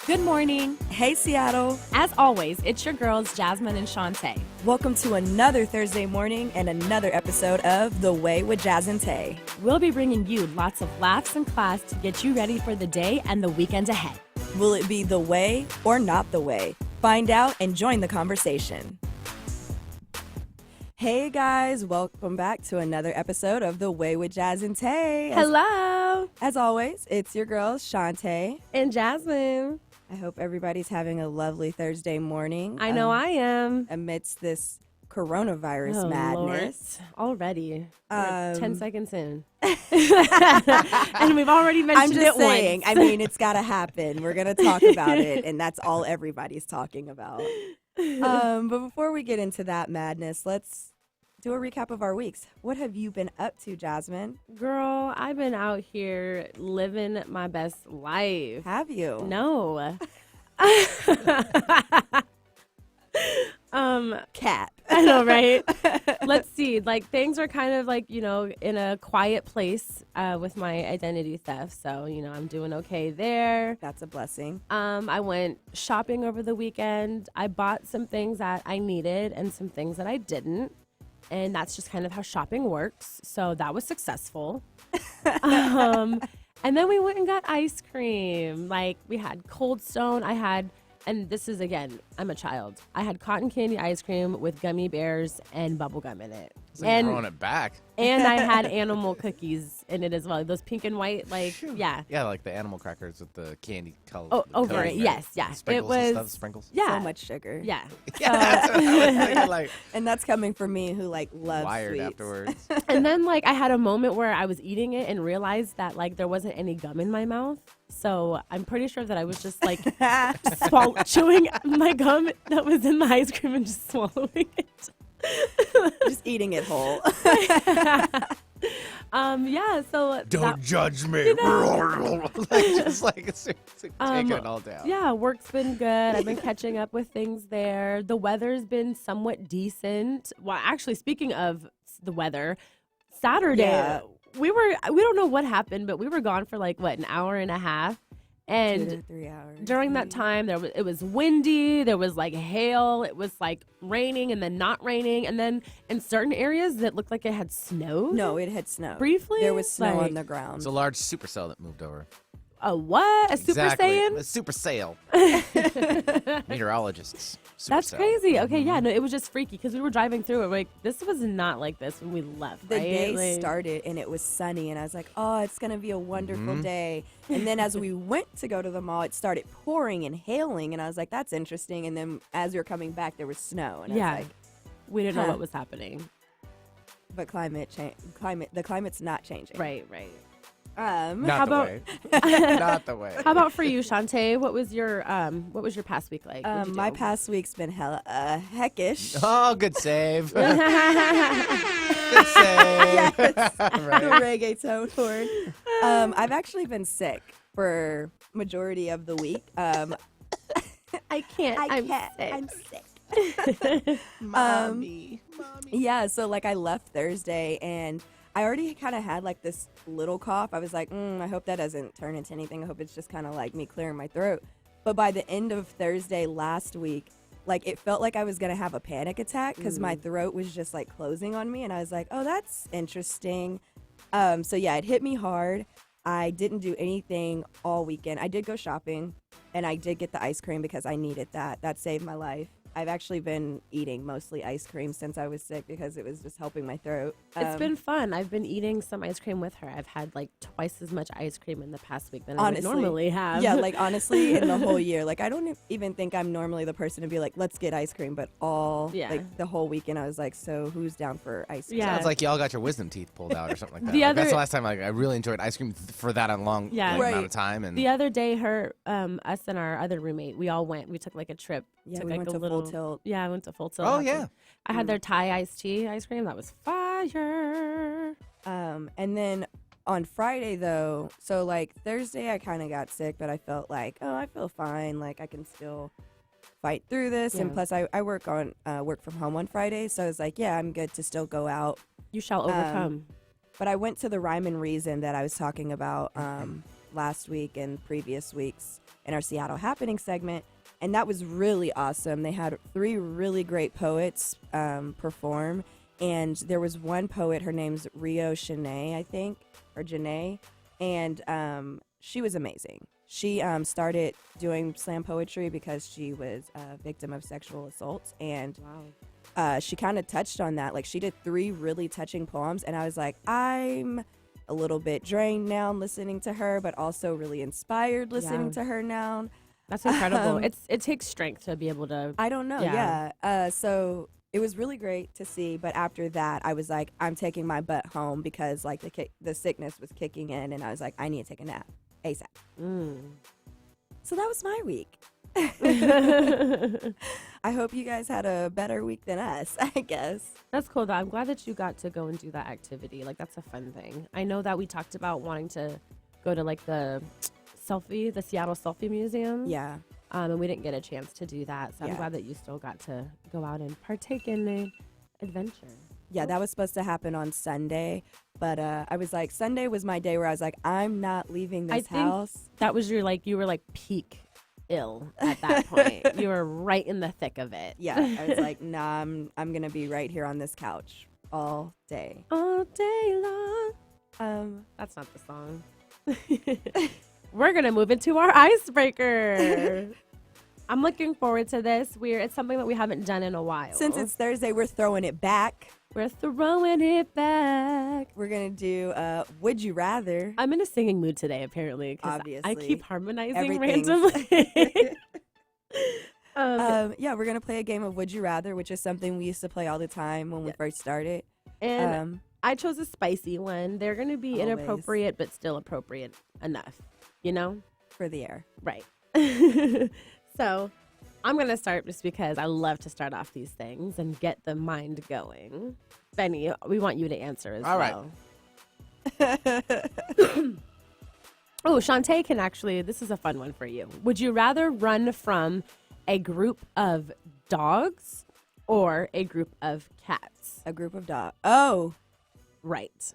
Good morning. Hey, Seattle. As always, it's your girls, Jasmine and Shantae. Welcome to another Thursday morning and another episode of The Way with Jazz Taé. We'll be bringing you lots of laughs and class to get you ready for the day and the weekend ahead. Will it be the way or not the way? Find out and join the conversation. Hey, guys. Welcome back to another episode of The Way with Jazz Taé. Hello. As always, it's your girls, Shantae. And Jasmine. I hope everybody's having a lovely Thursday morning. I know I am. Amidst this coronavirus madness. Lord. Already. We're 10 seconds in. And we've already mentioned I'm just it saying, once. I mean, it's got to happen. We're going to talk about it, and that's all everybody's talking about. But before we get into that madness, let's do a recap of our weeks. What have you been up to, Jasmine? Girl, I've been out here living my best life. Have you? No. Cat. I know, right? Let's see. Like, things are kind of like, in a quiet place with my identity theft. So, I'm doing okay there. That's a blessing. I went shopping over the weekend. I bought some things that I needed and some things that I didn't. And that's just kind of how shopping works. So that was successful. And then we went and got ice cream. Like, we had Cold Stone. And this is, again, I'm a child. I had cotton candy ice cream with gummy bears and bubble gum in it. So you're throwing it back. And I had animal cookies in it as well. Those pink and white, yeah. Yeah, like the animal crackers with the candy color. Oh, over it, yes, yeah. Sprinkles it was, and stuff, sprinkles. Yeah. So much sugar. Yeah. Yeah, that's what I was thinking, like, And that's coming from me who, loves wired sweets. afterwards. And then, I had a moment where I was eating it and realized that, there wasn't any gum in my mouth. So I'm pretty sure that I was just, chewing my gum that was in the ice cream and just swallowing it. Just eating it whole. Yeah, so Don't judge me. Take it all down. Yeah, work's been good. I've been catching up with things there. The weather's been somewhat decent. Well, actually, speaking of the weather, Saturday, Yeah. we don't know what happened, but we were gone for an hour and a half. 2 And to 3 hours. during that time, it was windy, there was hail, it was raining and then not raining. And then in certain areas that looked like it had snowed. No, it had snowed. Briefly? There was snow on the ground. It's a large supercell that moved over. A what? A Super Saiyan? A super sale. Meteorologists. That's Supercell. crazy. Okay, yeah, no, it was just freaky because we were driving through it. This was not like this when we left, The right? day started and it was sunny and I was like, oh, it's going to be a wonderful day. And then as we went to go to the mall, it started pouring and hailing and I was like, that's interesting. And then as we were coming back, there was snow. And Yeah. I was like, We didn't know Huh. what was happening. but the climate's not changing. Right. Not How the about- way. Not the way. How about for you, Shantae? What was your past week like? What'd you My do? past week's been hella heckish. Oh, good save. Good save. Yes. Right. The reggaeton horn. I've actually been sick for majority of the week. I can't. I'm sick. Mommy. Yeah, so I left Thursday and I already kind of had this little cough. I was like, I hope that doesn't turn into anything. I hope it's just kind of me clearing my throat. But by the end of Thursday last week, it felt like I was going to have a panic attack because my throat was just closing on me. And I was like, oh, that's interesting. So yeah, it hit me hard. I didn't do anything all weekend. I did go shopping and I did get the ice cream because I needed that. That saved my life. I've actually been eating mostly ice cream since I was sick because it was just helping my throat. It's been fun. I've been eating some ice cream with her. I've had twice as much ice cream in the past week than I would normally have. Yeah, honestly, in the whole year, I don't even think I'm normally the person to be let's get ice cream. But the whole weekend, I was like, so who's down for ice cream? Yeah. Sounds like y'all got your wisdom teeth pulled out or something like that. The That's other- the last time I really enjoyed ice cream for that long Yeah. Right. amount of time. And The other day, us and our other roommate, we all went. We took a trip. Yeah, took we went a to little, Full Tilt. Yeah, I went to Full Tilt. Oh, Lots yeah. of- I had their Thai iced tea ice cream. That was fire. And then on Friday, though, so Thursday, I kind of got sick, but I felt I feel fine. I can still fight through this. And Yeah. plus, I work from home on Friday, so I was like, yeah, I'm good to still go out. You shall overcome. But I went to the Rhyme and Reason that I was talking about last week and previous weeks in our Seattle Happening segment. And that was really awesome. They had 3 really great poets perform. And there was one poet, her name's Rio Shanae, I think, or Janae. And she was amazing. She started doing slam poetry because she was a victim of sexual assault. And she kind of touched on that. Like, she did 3 really touching poems. And I was like, I'm a little bit drained now listening to her, but also really inspired listening to her now. That's incredible. It takes strength to be able to. I don't know. Yeah. So it was really great to see. But after that, I was like, I'm taking my butt home because like the sickness was kicking in, and I was like, I need to take a nap ASAP. So that was my week. I hope you guys had a better week than us, I guess. That's cool, though. I'm glad that you got to go and do that activity. Like, that's a fun thing. I know that we talked about wanting to go to like the Seattle Selfie Museum. Yeah. And we didn't get a chance to do that. So I'm glad that you still got to go out and partake in an adventure. Yeah, that was supposed to happen on Sunday. But I was like, Sunday was my day where I was like, I'm not leaving this house. That was you were like peak ill at that point. You were right in the thick of it. Yeah, I was like, nah, I'm going to be right here on this couch all day. All day long. That's not the song. We're going to move into our icebreaker. I'm looking forward to this. It's something that we haven't done in a while. Since it's Thursday, we're throwing it back. We're throwing it back. We're going to do Would You Rather. I'm in a singing mood today, apparently. Obviously. I keep harmonizing randomly. Yeah, we're going to play a game of Would You Rather, which is something we used to play all the time when we first started. And I chose a spicy one. They're going to be inappropriate, but still appropriate enough, you know? For the air. Right. So I'm going to start just because I love to start off these things and get the mind going. Benny, we want you to answer as well. All right. Oh, Shantae can actually, this is a fun one for you. Would you rather run from a group of dogs or a group of cats? A group of dogs. Oh. Right.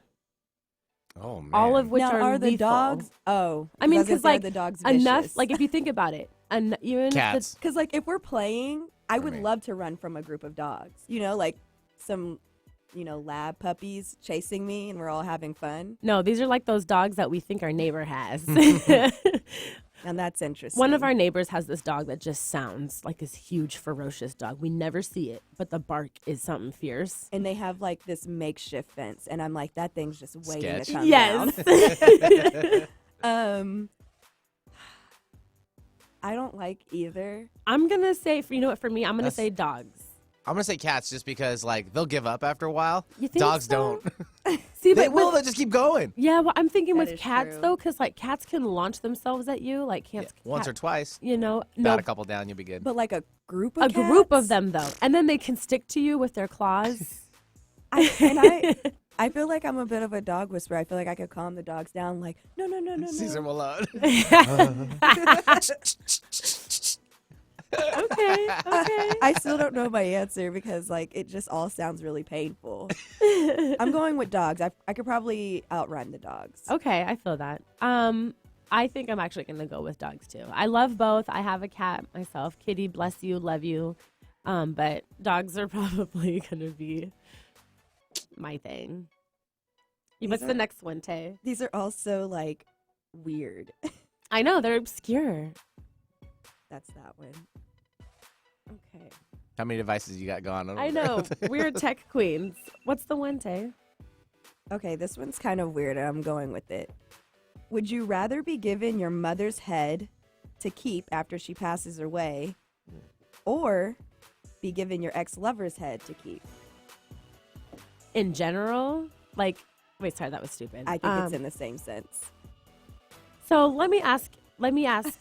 Oh, man. All of which now, are the lethal. dogs? Oh. I mean, because like the dogs enough, vicious. like if you think about it, even cats. Because like if we're playing, I would love to run from a group of dogs. You know, like some, lab puppies chasing me and we're all having fun. No, these are like those dogs that we think our neighbor has. And that's interesting. One of our neighbors has this dog that just sounds like this huge, ferocious dog. We never see it, but the bark is something fierce. And they have like this makeshift fence, and I'm like, that thing's just waiting to come yes. down. I don't like either. I'm gonna say, for me, I'm gonna say dogs. I'm gonna say cats just because like they'll give up after a while. You think Dogs so? don't. See, They but will. They just keep going. yeah, well, I'm thinking That with is cats true. though, because like cats can launch themselves at you, like cats. Once or twice. No, Bat a couple down, you'll be good. But like a group of a group of cats? them though, and then they can stick to you with their claws. I feel like I'm a bit of a dog whisperer. I feel like I could calm the dogs down. Like, no. Caesar Malone. Okay. I still don't know my answer because like it just all sounds really painful. I'm going with dogs. I could probably outrun the dogs. Okay, I feel that. I think I'm actually gonna go with dogs too. I love both. I have a cat myself. Kitty, bless you, love you. But dogs are probably gonna be my thing. What's the next one, Tay? These are also like weird. I know, they're obscure. That's that one. Okay. How many devices you got going on? I know. We're tech queens. What's the one, Tay? Okay, this one's kind of weird and I'm going with it. Would you rather be given your mother's head to keep after she passes away or be given your ex-lover's head to keep? In general? Like, wait, sorry, that was stupid. I think it's in the same sense. So let me ask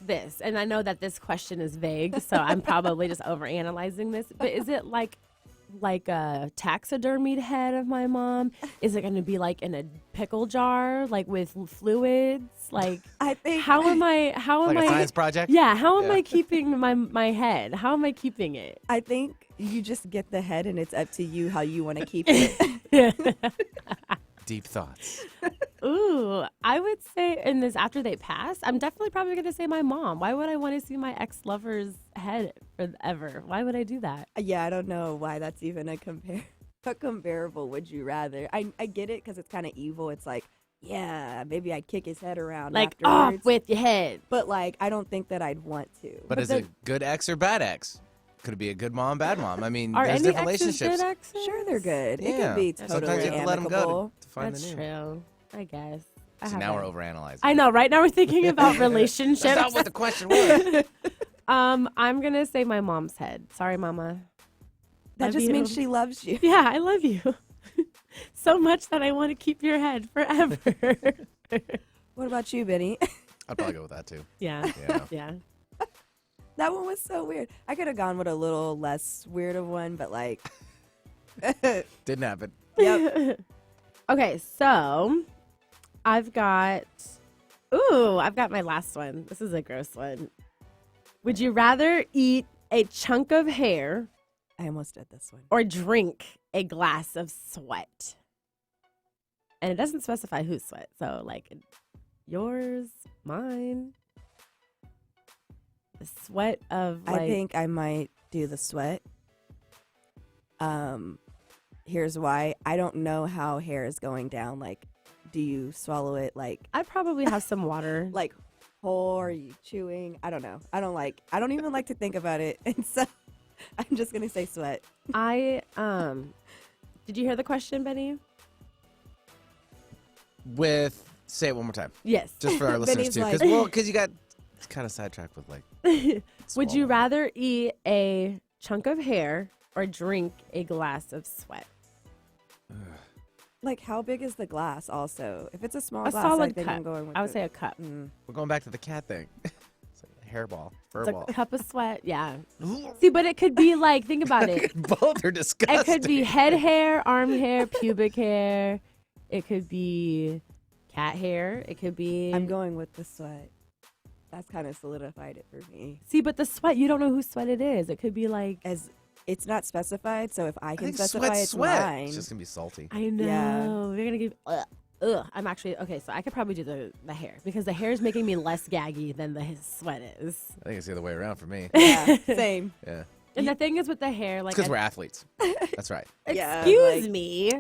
this, and I know that this question is vague, so I'm probably just overanalyzing this, but is it like a taxidermied head of my mom? Is it going to be like in a pickle jar, like with fluids? Like, I think how am I Like a science project? Yeah, how am I keeping my head? How am I keeping it? I think you just get the head and it's up to you how you want to keep it. Deep thoughts. Ooh, I would say in this after they pass, I'm definitely probably going to say my mom. Why would I want to see my ex-lover's head forever? Why would I do that? Yeah, I don't know why that's even a comparable would you rather. I get it because it's kind of evil. It's like, yeah, maybe I'd kick his head around Like, afterwards. off with your head. But like, I don't think that I'd want to. But is it good ex or bad ex? Could it be a good mom, bad mom? I mean, Are there's any different exes relationships. good exes? Sure, they're good. It Yeah. could be Sometimes totally you have to let them amicable. go to find That's the new. true. I guess. So now we're overanalyzing. I know, right? Now we're thinking about That's relationships. not what the question was. I'm gonna say my mom's head. Sorry, Mama. That Love just you. means she loves you. Yeah, I love you so much that I want to keep your head forever. What about you, Benny? I'd probably go with that too. Yeah, Yeah. yeah. That one was so weird. I could have gone with a little less weird of one, but like, Didn't happen. yep. Okay, so I've got my last one. This is a gross one. Would you rather eat a chunk of hair I almost did this one. or drink a glass of sweat? And it doesn't specify whose sweat. So, like, yours, mine. The sweat of, like... I think I might do the sweat. Here's why. I don't know how hair is going down. Like, do you swallow it like I'd probably have some water. whole? Or are you chewing? I don't know. I don't even like to think about it. And so I'm just gonna say sweat.Id you hear the question, Benny? Say it one more time. Yes. Just for our listeners Benny's too. like- Because you got kind of sidetracked with like. Would you swallow. rather eat a chunk of hair or drink a glass of sweat? Like, how big is the glass? Also, if it's a small A glass, solid I think cup. I'm going with. I would say a cup. We're going back to the cat thing. It's like a hairball, fur It's ball. a cup of sweat. Yeah. See, but it could be like, think about it. Both are disgusting. It could be head hair, arm hair, pubic hair. It could be cat hair. It could be. I'm going with the sweat. That's kind of solidified it for me. See, but the sweat, you don't know whose sweat it is. It could be like. As it's not specified, so if I I can think specify, sweat's it's sweat. mine. It's just gonna be salty. I know. Yeah. You're gonna give. Ugh. I'm actually okay. So I could probably do the hair because the hair is making me less gaggy than the sweat is. I think it's the other way around for me. Yeah, same. Yeah. And the thing is with the hair, like, Because we're athletes. That's right. Yeah, excuse like- me,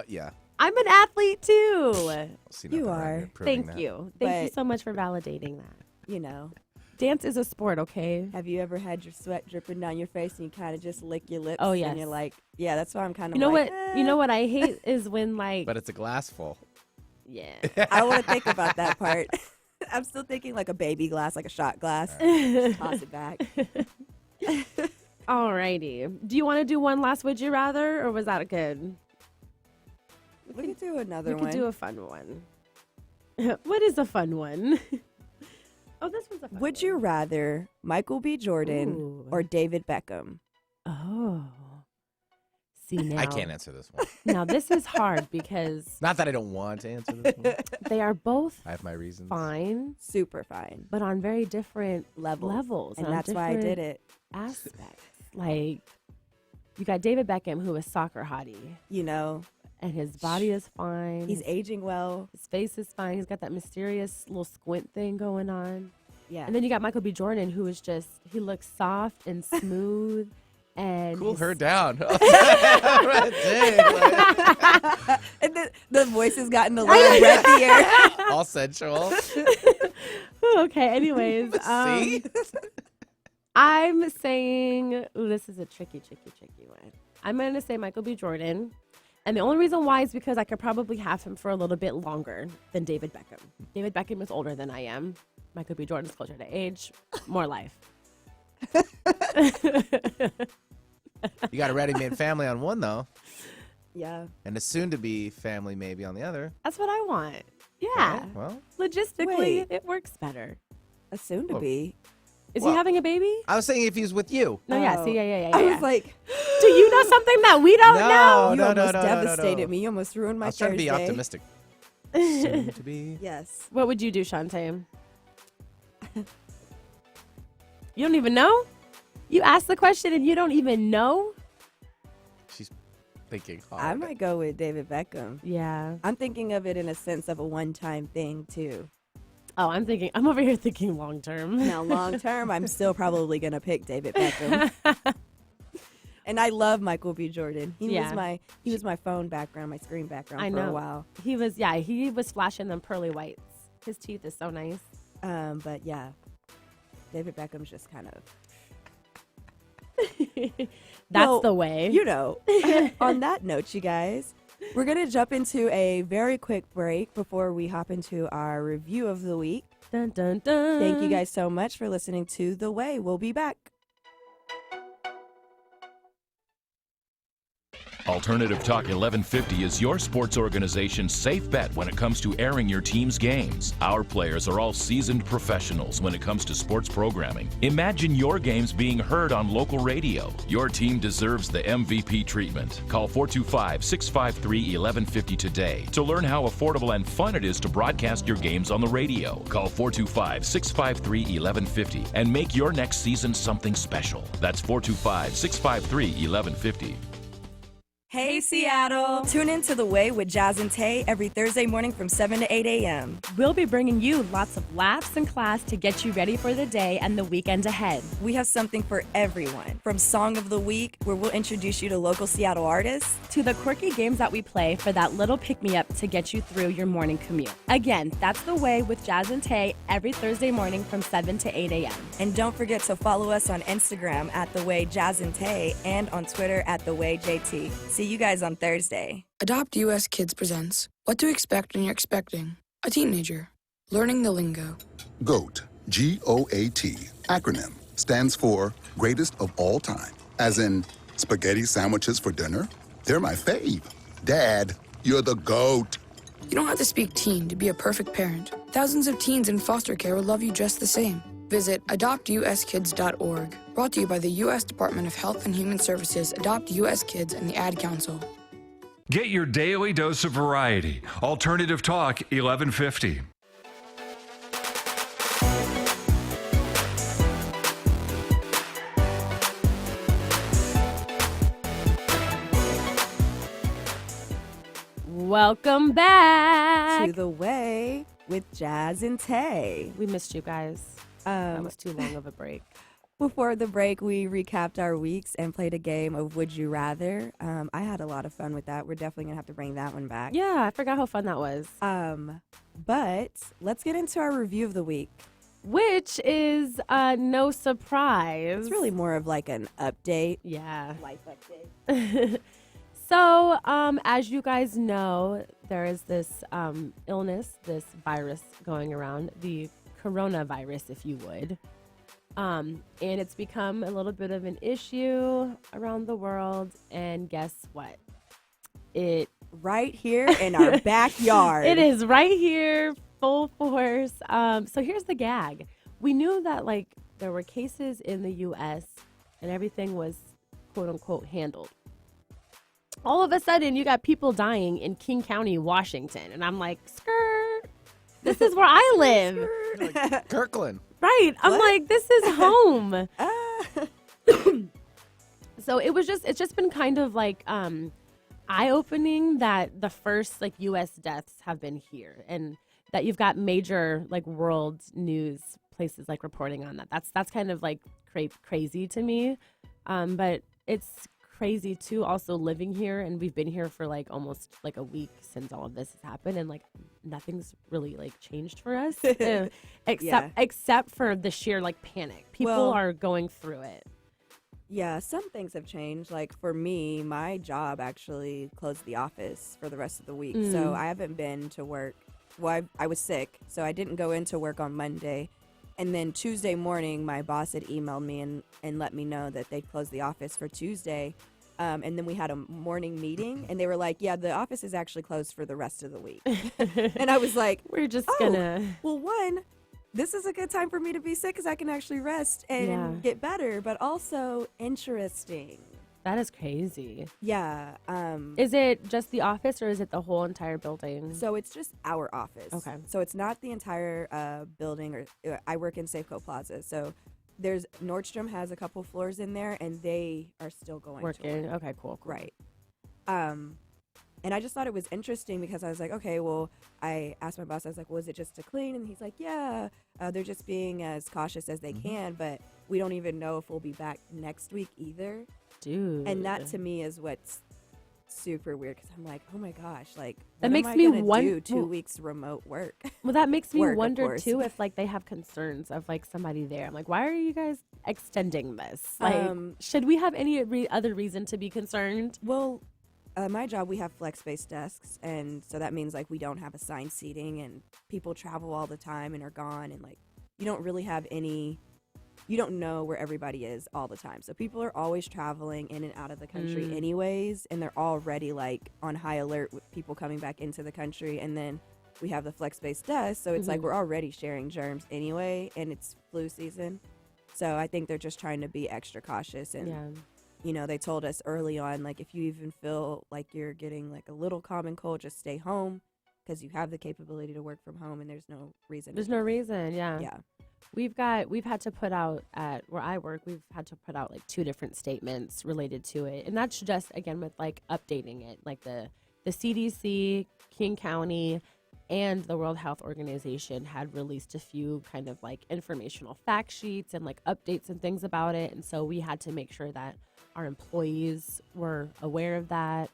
Yeah. I'm an athlete too. I'll see You nothing wrong are. in proving Thank that. you. Thank you But- so much for validating that. You know, Dance is a sport, okay? have you ever had your sweat dripping down your face and you kind of just lick your lips? Oh, And yes. you're like, yeah, that's why I'm kind of. You know like, what? You know what I hate is when like, But it's a glass full. yeah. I want to think about that part. I'm still thinking like a baby glass, like a shot glass. Toss it back. Alrighty. Do you want to do one last would you rather, or was that good? We could do another We one. could do a fun one. What is a fun one? Oh, this one's a fun Would one. you rather Michael B. Jordan Ooh. or David Beckham? Oh. See now. I can't answer this one. Now this is hard because Not that I don't want to answer this one. they are both I have my reasons. fine, Super fine. but on very different Levels. And on that's why I different did it. aspects. Like you got David Beckham, who is soccer hottie, You know, and his body is fine. he's aging well. His face is fine. He's got that mysterious little squint thing going on. Yeah. And then you got Michael B. Jordan, who is just, he looks soft and smooth. And Cool his- her down. Right, dang, like, And the voice has gotten a little breathier. all sensual. Ooh, okay, anyways. See? I'm saying, ooh, this is a tricky one. I'm going to say Michael B. Jordan. And the only reason why is because I could probably have him for a little bit longer than David Beckham. David Beckham is older than I am. Michael B. Jordan is closer to age, more life. You got a ready-made family on one though, Yeah. and a soon-to-be family maybe on the other. That's what I want. Yeah. Okay, well, Logistically, Wait. it works better. A soon to be. Is Well- he having a baby? I was saying if he's with you. No, yeah. Oh. See, yeah. I was like, do you know something that we don't No. know? you no, almost no, devastated no. me. You almost ruined my I was trying to Thursday. be optimistic. Soon to be. Yes. What would you do, Shantae? You don't even know? You asked the question and you don't even know? She's thinking hard. I might go with David Beckham. Yeah. I'm thinking of it in a sense of a one-time thing too. Oh, I'm over here thinking long term. Now, long term, I'm still probably gonna pick David Beckham. And I love Michael B. Jordan. He was my phone background, my screen background for a while. He was flashing them pearly whites. His teeth is so nice. But yeah, David Beckham's just kind of. That's the way. You know, on that note, you guys, we're going to jump into a very quick break before we hop into our review of the week. Dun, dun, dun. Thank you guys so much for listening to The Way. We'll be back. Alternative Talk 1150 is your sports organization's safe bet when it comes to airing your team's games. Our players are all seasoned professionals when it comes to sports programming. Imagine your games being heard on local radio. Your team deserves the MVP treatment. Call 425-653-1150 today to learn how affordable and fun it is to broadcast your games on the radio. Call 425-653-1150 and make your next season something special. That's 425-653-1150. Hey, Seattle. Tune in to The Way with Jazz and Taé every Thursday morning from 7 to 8 a.m. We'll be bringing you lots of laughs and class to get you ready for the day and the weekend ahead. We have something for everyone, from Song of the Week, where we'll introduce you to local Seattle artists, to the quirky games that we play for that little pick-me-up to get you through your morning commute. Again, that's The Way with Jazz and Taé every Thursday morning from 7 to 8 a.m. And don't forget to follow us on Instagram at The Way Jazz and Taé and on Twitter at The Way JT. See you guys on Thursday. Adopt US Kids presents What to Expect When You're Expecting a Teenager. Learning the Lingo. GOAT, G-O-A-T, acronym, stands for Greatest of All Time. As in, spaghetti sandwiches for dinner? They're my fave. Dad, you're the GOAT. You don't have to speak teen to be a perfect parent. Thousands of teens in foster care will love you just the same. Visit adoptuskids.org. Brought to you by the U.S. Department of Health and Human Services, Adopt U.S. Kids, and the Ad Council. Get your daily dose of variety. Alternative Talk 1150. Welcome back To The Way with Jazz and Taé. We missed you guys. That was too long of a break. Before the break, we recapped our weeks and played a game of Would You Rather. I had a lot of fun with that. We're definitely going to have to bring that one back. Yeah, I forgot how fun that was. But let's get into our review of the week. Which is no surprise. It's really more of like an update. Yeah. Life update. So, as you guys know, there is this illness, this virus going around, the coronavirus, if you would. And it's become a little bit of an issue around the world. And guess what? Right here in our backyard. It is right here, full force. So here's the gag. We knew that like there were cases in the U.S. and everything was quote unquote handled. All of a sudden, you got people dying in King County, Washington. And I'm like, skirt. This is where I live. Like Kirkland. Right. I'm like, this is home. So it's just been kind of like eye-opening that the first like U.S. deaths have been here, and that you've got major like world news places like reporting on that. That's kind of like crazy to me, but it's crazy too also living here, and we've been here for like almost like a week since all of this has happened, and like nothing's really like changed for us except for the sheer like panic. People are going through it. Yeah, some things have changed. Like for me, my job actually closed the office for the rest of the week. So I haven't been to work. Well, I was sick, so I didn't go into work on Monday. And then Tuesday morning, my boss had emailed me and let me know that they'd closed the office for Tuesday. And then we had a morning meeting, and they were like, yeah, the office is actually closed for the rest of the week. And I was like, we're just gonna... Well, one, this is a good time for me to be sick because I can actually rest and get better, but also interesting. That is crazy. Yeah. Is it just the office, or is it the whole entire building? So it's just our office. Okay. So it's not the entire building. Or I work in Safeco Plaza. So there's Nordstrom has a couple floors in there, and they are still going working. to work. Okay, cool. Right. And I just thought it was interesting because I was like, okay, well, I asked my boss, I was like, well, is it just to clean? And he's like, yeah, they're just being as cautious as they can, but we don't even know if we'll be back next week either. Dude. And that to me is what's super weird because I'm like, oh my gosh, like, That what makes am I me gonna wonder. do 2 weeks remote work? Well, that makes me Work, of wonder course. too if like they have concerns of like somebody there. I'm like, why are you guys extending this? Like, should we have any other reason to be concerned? Well, my job, we have flex-based desks, and so that means like we don't have assigned seating, and people travel all the time and are gone, and like you don't really have any. You don't know where everybody is all the time. So people are always traveling in and out of the country anyways, and they're already like on high alert with people coming back into the country. And then we have the flex-based desk, so it's like we're already sharing germs anyway, and it's flu season. So I think they're just trying to be extra cautious. And you know, they told us early on, like, if you even feel like you're getting like a little common cold, just stay home because you have the capability to work from home, and there's no reason. There's no reason. Yeah. Yeah. We've had to put out at where I work, we've had to put out like 2 different statements related to it. And that's just, again, with like updating it, like the CDC, King County, and the World Health Organization had released a few kind of like informational fact sheets and like updates and things about it. And so we had to make sure that our employees were aware of that.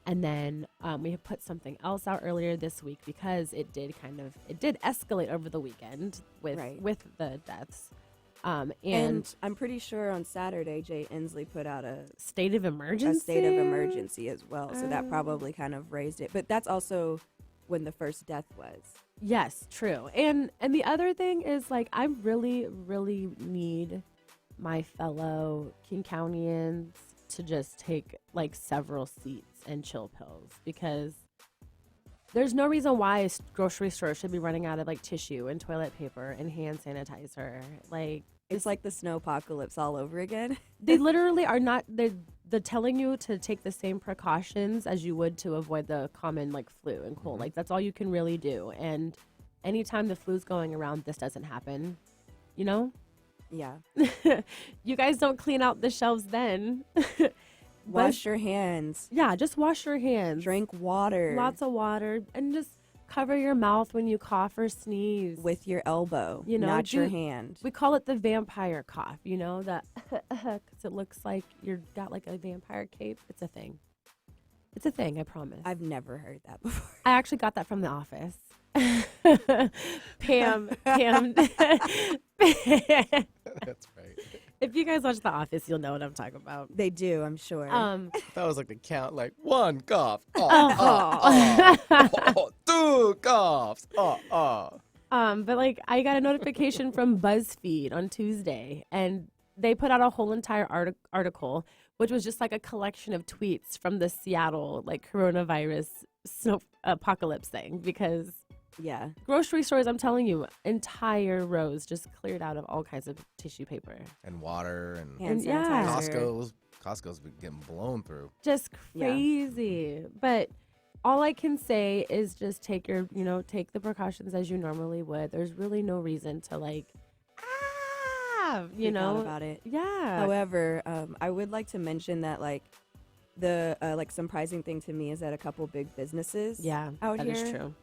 And then we have put something else out earlier this week because it did escalate over the weekend with the deaths. And I'm pretty sure on Saturday, Jay Inslee put out a state of emergency. A state of emergency as well. So that probably kind of raised it. But that's also when the first death was. Yes, true. And the other thing is like I really, really need my fellow King Countyans to just take like several seats and chill pills because there's no reason why a grocery store should be running out of like tissue and toilet paper and hand sanitizer. Like it's like the snow apocalypse all over again. They literally are not. They're telling you to take the same precautions as you would to avoid the common like flu and cold. Like that's all you can really do. And anytime the flu's going around, this doesn't happen. You know. Yeah. You guys don't clean out the shelves then. Wash your hands. Yeah, just wash your hands. Drink water. Lots of water. And just cover your mouth when you cough or sneeze. With your elbow, you know, not your hand. We call it the vampire cough, you know, that because it looks like you've got like a vampire cape. It's a thing. It's a thing, I promise. I've never heard that before. I actually got that from The Office. Pam. That's right. If you guys watch The Office, you'll know what I'm talking about. They do, I'm sure. That was like the count, like 1 cough, 2 coughs, But like I got a notification from BuzzFeed on Tuesday, and they put out a whole entire article, which was just like a collection of tweets from the Seattle like coronavirus apocalypse thing because. Yeah. Grocery stores, I'm telling you, entire rows just cleared out of all kinds of tissue paper. and water and Hand yeah. sanitizer. Costco's been getting blown through. Just crazy. Yeah. But all I can say is just take the precautions as you normally would. There's really no reason to like, Freak out about it. Yeah. However, I would like to mention that like the like surprising thing to me is that a couple big businesses out that here is true.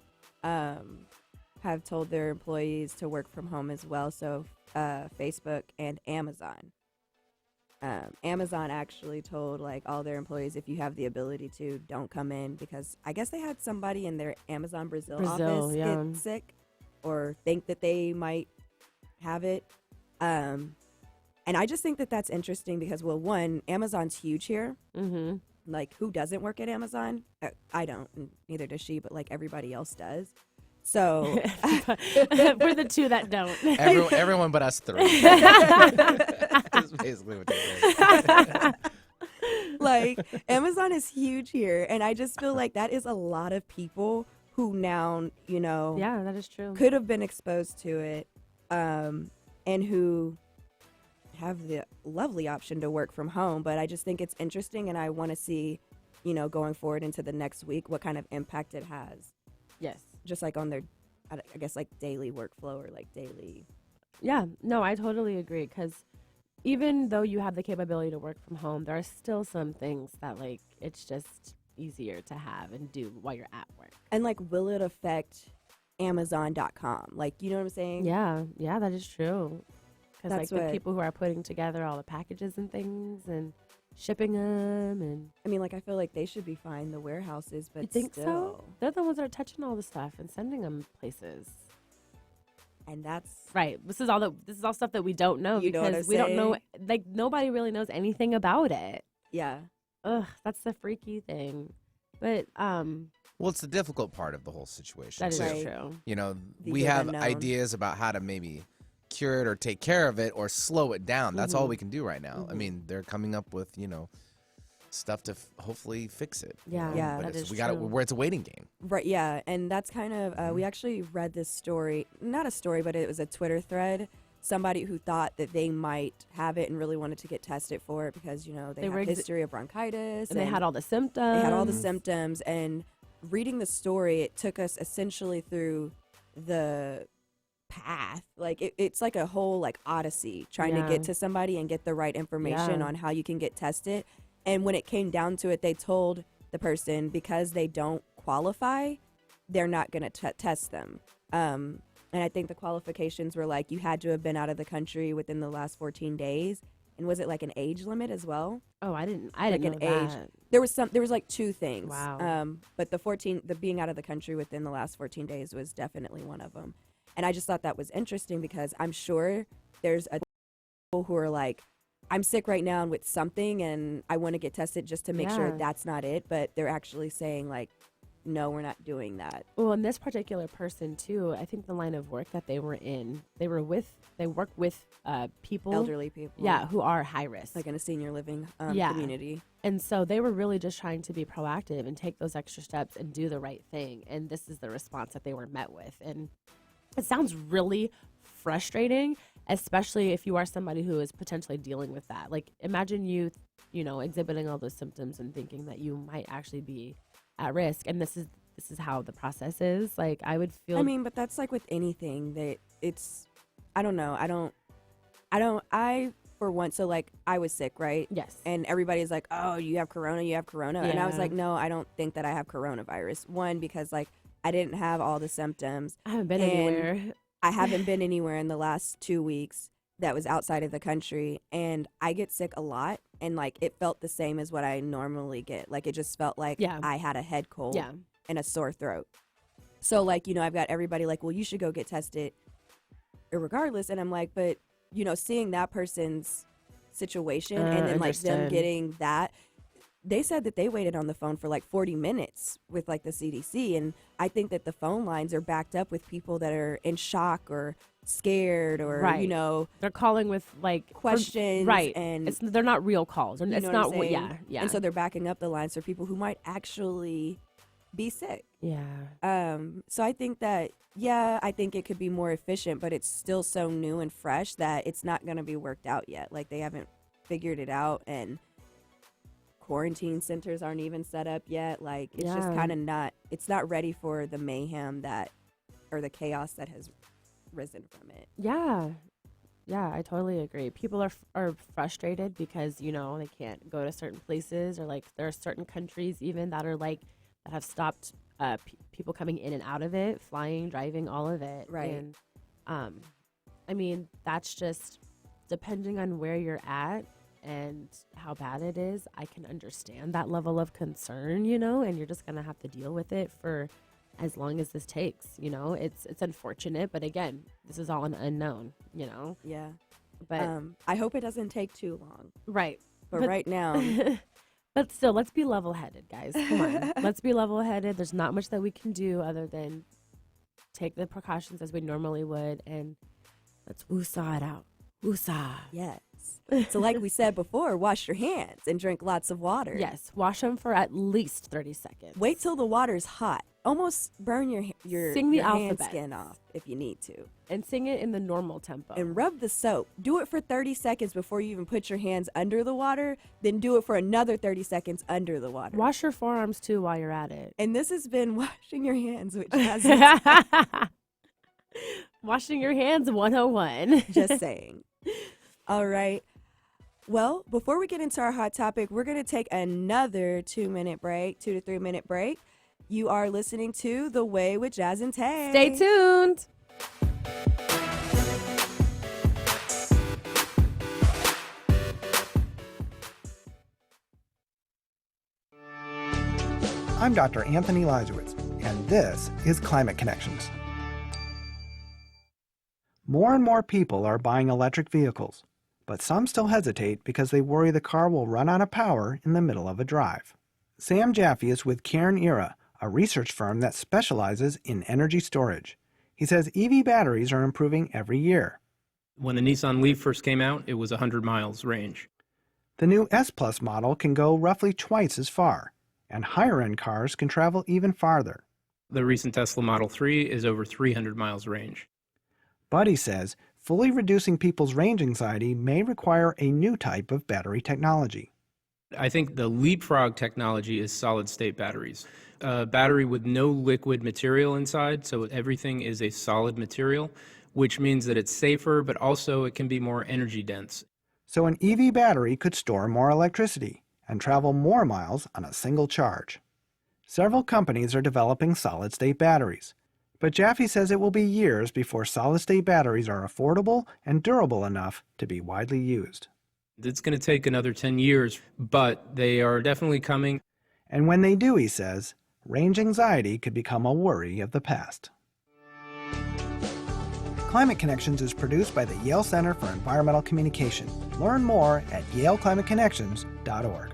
Have told their employees to work from home as well. So Facebook and Amazon. Amazon actually told like all their employees, if you have the ability to, don't come in because I guess they had somebody in their Amazon Brazil office get sick or think that they might have it. And I just think that that's interesting because, well, one, Amazon's huge here. Mm-hmm. Like, who doesn't work at Amazon? I don't, and neither does she, but like everybody else does. So we're the two that don't. Everyone but us 3. That's basically what they're saying. Like, Amazon is huge here, and I just feel like that is a lot of people who now, you know, yeah, that is true, could have been exposed to it, and who have the lovely option to work from home. But I just think it's interesting, and I want to see, you know, going forward into the next week, what kind of impact it has. Yes. Just like on their, I guess, like daily workflow or like daily. Yeah, no, I totally agree. Because even though you have the capability to work from home, there are still some things that like it's just easier to have and do while you're at work. And like, will it affect Amazon.com? Like, you know what I'm saying? Yeah, that is true. Because like That's the what- people who are putting together all the packages and things and shipping them, and I mean, like, I feel like they should be fine, the warehouses, but you think still. so? They're the ones that are touching all the stuff and sending them places. And that's Right. This is all stuff that we don't know You know what because I'm we don't know. saying? Like nobody really knows anything about it. yeah. Ugh, that's the freaky thing. But Well, it's the difficult part of the whole situation. that is too. Right. true. You know, The we big have unknown. ideas about how to maybe cure it or take care of it or slow it down. That's all we can do right now. I mean, they're coming up with, stuff to hopefully fix it. you Yeah, know, Yeah. but that it's, is we got true. where it's a waiting game. Right, yeah, and that's kind of we actually read this story, not a story, but it was a Twitter thread. Somebody who thought that they might have it and really wanted to get tested for it because they They have were ex- history of bronchitis And they had all the symptoms. they had all the symptoms. And reading the story, it took us essentially through the path. Like it's like a whole like odyssey trying to Yeah. get to somebody and get the right information Yeah. on how you can get tested. And when it came down to it, they told the person because they don't qualify, they're not going to test them. And I think the qualifications were like you had to have been out of the country within the last 14 days. And was it like an age limit as well? Oh, I didn't Like know an age. that. There was like two things. Wow. But the being out of the country within the last 14 days was definitely one of them. And I just thought that was interesting because I'm sure there's people who are like, I'm sick right now and with something and I want to get tested just to make sure Yeah. that's not it. But they're actually saying like, no, we're not doing that. Well, and this particular person too, I think the line of work that they were in, they work with people, Elderly people. yeah, who are high risk. Like in a senior living Yeah. community. And so they were really just trying to be proactive and take those extra steps and do the right thing. And this is the response that they were met with. And it sounds really frustrating, especially if you are somebody who is potentially dealing with that. Like imagine you exhibiting all those symptoms and thinking that you might actually be at risk. And this is how the process is. Like I would feel I mean, but that's like with anything that it's, I don't know. I for once, so like I was sick, right? yes. And everybody's like, oh, you have corona. And I was Yeah. like, no, I don't think that I have coronavirus. One, because like I didn't have all the symptoms. I haven't been and anywhere. I haven't been anywhere in the last 2 weeks that was outside of the country. And I get sick a lot. And like it felt the same as what I normally get. Like it just felt like Yeah. I had a head cold Yeah. and a sore throat. So like, I've got everybody like, well, you should go get tested irregardless. And I'm like, but, seeing that person's situation and then like them understood. getting that, they said that they waited on the phone for like 40 minutes with like the CDC. And I think that the phone lines are backed up with people that are in shock or scared or, Right. They're calling with like questions. right? And They're not real calls. Or you it's know not what I'm what. saying? Yeah. And so they're backing up the lines for people who might actually be sick. yeah. So I think that, I think it could be more efficient, but it's still so new and fresh that it's not going to be worked out yet. Like they haven't figured it out and quarantine centers aren't even set up yet. Like it's just Yeah. kind of it's not ready for the mayhem or the chaos that has risen from it. Yeah. Yeah, I totally agree. People are frustrated because, they can't go to certain places or like there are certain countries even that are like that have stopped people coming in and out of it, flying, driving, all of it. Right. And I mean, that's just depending on where you're at and how bad it is. I can understand that level of concern, and you're just going to have to deal with it for as long as this takes. It's unfortunate, but again, this is all an unknown, Yeah. but I hope it doesn't take too long. right. But right now, But still, let's be level-headed, guys. Come on. Let's be level-headed. There's not much that we can do other than take the precautions as we normally would, and let's woosah it out. Woosah. yes. So like we said before, wash your hands and drink lots of water. Yes, wash them for at least 30 seconds. Wait till the water's hot. Almost burn your Sing the your hand alphabet. skin off if you need to. And sing it in the normal tempo. And rub the soap. Do it for 30 seconds before you even put your hands under the water. Then do it for another 30 seconds under the water. Wash your forearms, too, while you're at it. And this has been washing your hands, which has Washing your hands 101. just saying. All right. Well, before we get into our hot topic, we're going to take another 2 to 3 minute break. You are listening to The Way with Jazz and Taé. Stay tuned. I'm Dr. Anthony Lizowitz, and this is Climate Connections. More and more people are buying electric vehicles, but some still hesitate because they worry the car will run out of power in the middle of a drive. Sam Jaffe is with Cairn Era, a research firm that specializes in energy storage. He says EV batteries are improving every year. When the Nissan Leaf first came out, it was 100 miles range. The new S Plus model can go roughly twice as far, and higher-end cars can travel even farther. The recent Tesla Model 3 is over 300 miles range. Buddy says fully reducing people's range anxiety may require a new type of battery technology. I think the leapfrog technology is solid-state batteries. A battery with no liquid material inside, so everything is a solid material, which means that it's safer, but also it can be more energy dense. So an EV battery could store more electricity and travel more miles on a single charge. Several companies are developing solid-state batteries, but Jaffe says it will be years before solid-state batteries are affordable and durable enough to be widely used. It's going to take another 10 years, but they are definitely coming. And when they do, he says, range anxiety could become a worry of the past. Climate Connections is produced by the Yale Center for Environmental Communication. Learn more at yaleclimateconnections.org.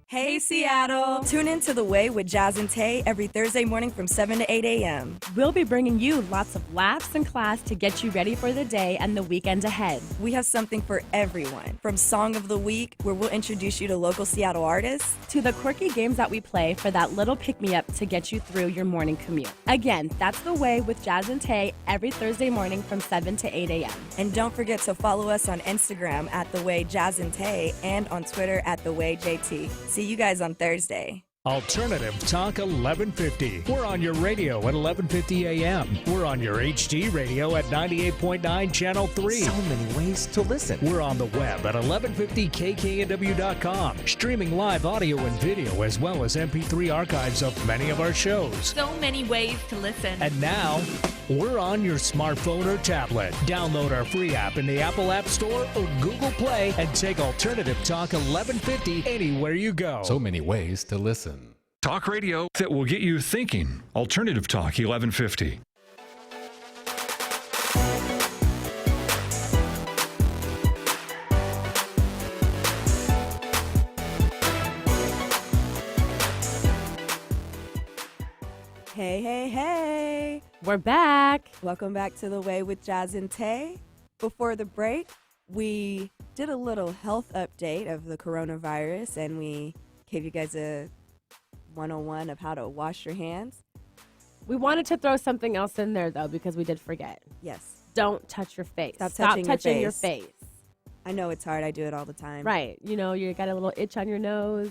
Hey, Seattle! Tune in to The Way with Jazz and Taé every Thursday morning from 7 to 8 a.m. We'll be bringing you lots of laughs and class to get you ready for the day and the weekend ahead. We have something for everyone, from Song of the Week, where we'll introduce you to local Seattle artists, To the quirky games that we play for that little pick-me-up to get you through your morning commute. Again, that's The Way with Jazz and Taé every Thursday morning from 7 to 8 a.m. and don't forget to follow us on Instagram at The Way Jazz and Taé and on Twitter at The Way JT. See you guys on Thursday. Alternative Talk 1150. We're on your radio at 1150 a.m. We're on your HD radio at 98.9 Channel 3. So many ways to listen. We're on the web at 1150kknw.com, streaming live audio and video as well as MP3 archives of many of our shows. So many ways to listen. And now, we're on your smartphone or tablet. Download our free app in the Apple App Store or Google Play and take Alternative Talk 1150 anywhere you go. So many ways to listen. Talk radio that will get you thinking. Alternative Talk 1150. Hey, hey, hey! We're back. Welcome back to The Way with Jazz and Taé. Before the break, we did a little health update of the coronavirus, and we gave you guys a 101 of how to wash your hands. We wanted to throw something else in there, though, because we did forget. Yes. Don't touch your face. Stop touching touching your face. I know it's hard. I do it all the time. Right. You know, you got a little itch on your nose.